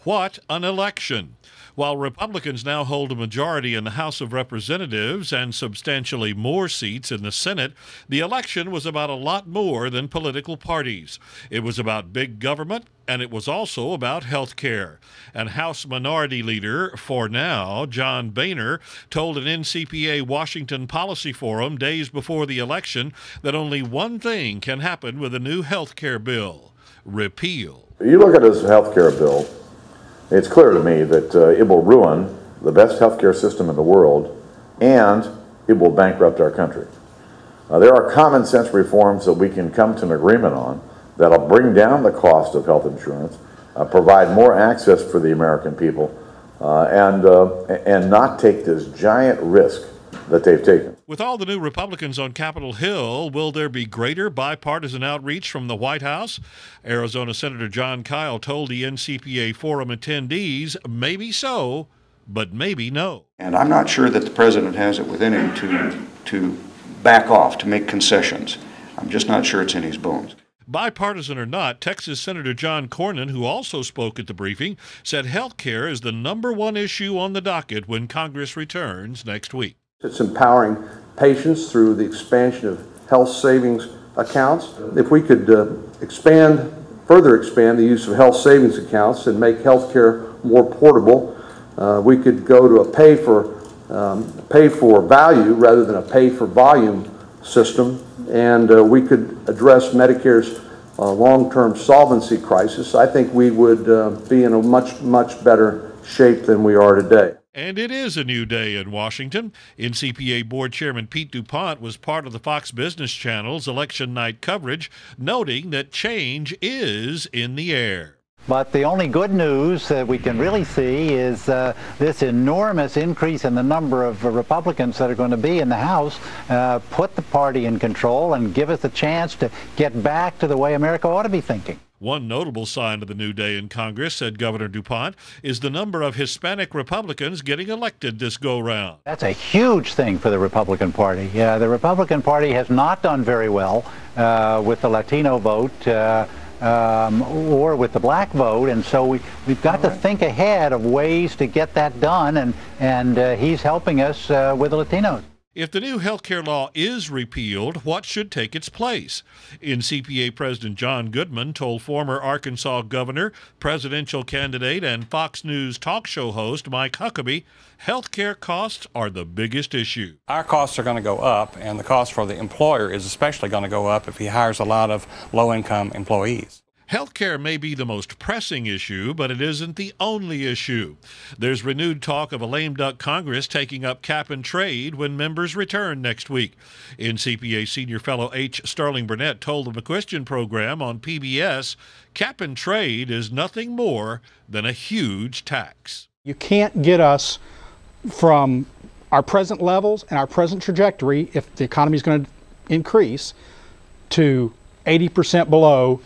What an election! While Republicans now hold a majority in the House of Representatives and substantially more seats in the Senate, the election was about a lot more than political parties. It was about big government, and it was also about health care. And House Minority Leader, for now, John Boehner, told an NCPA Washington Policy Forum days before the election that only one thing can happen with a new health care bill: repeal. You look at this health care bill, it's clear to me that it will ruin the best healthcare system in the world, and it will bankrupt our country. There are common sense reforms that we can come to an agreement on that'll bring down the cost of health insurance, provide more access for the American people, and not take this giant risk that they've taken. With all the new Republicans on Capitol Hill, will there be greater bipartisan outreach from the White House? Arizona Senator Jon Kyl told the NCPA Forum attendees, maybe so, but maybe no. And I'm not sure that the president has it within him to back off, to make concessions. I'm just not sure it's in his bones. Bipartisan or not, Texas Senator John Cornyn, who also spoke at the briefing, said health care is the #1 issue on the docket when Congress returns next week. It's empowering patients through the expansion of health savings accounts. If we could further expand the use of health savings accounts and make health care more portable, we could go to a pay for value rather than a pay for volume system, and we could address Medicare's long-term solvency crisis. I think we would be in a much better shape than we are today. And it is a new day in Washington. NCPA Board Chairman Pete DuPont was part of the Fox Business Channel's election night coverage, noting that change is in the air. But the only good news that we can really see is this enormous increase in the number of Republicans that are going to be in the House put the party in control and give us a chance to get back to the way America ought to be thinking. One notable sign of the new day in Congress, said Governor DuPont, is the number of Hispanic Republicans getting elected this go-round. That's a huge thing for the Republican Party. The Republican Party has not done very well with the Latino vote or with the black vote, and so we've got to think ahead of ways to get that done, and he's helping us with the Latinos. If the new health care law is repealed, what should take its place? NCPA President John Goodman told former Arkansas governor, presidential candidate, and Fox News talk show host Mike Huckabee, health care costs are the biggest issue. Our costs are going to go up, and the cost for the employer is especially going to go up if he hires a lot of low-income employees. Health care may be the most pressing issue, but it isn't the only issue. There's renewed talk of a lame duck Congress taking up cap and trade when members return next week. NCPA senior fellow H. Sterling Burnett told the McQuestion program on PBS, cap and trade is nothing more than a huge tax. You can't get us from our present levels and our present trajectory, if the economy is going to increase, to 80% below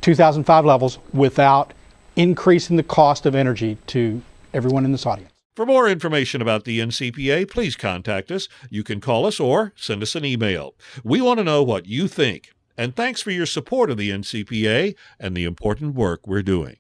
2005 levels without increasing the cost of energy to everyone in this audience. For more information about the NCPA, please contact us. You can call us or send us an email. We want to know what you think. And thanks for your support of the NCPA and the important work we're doing.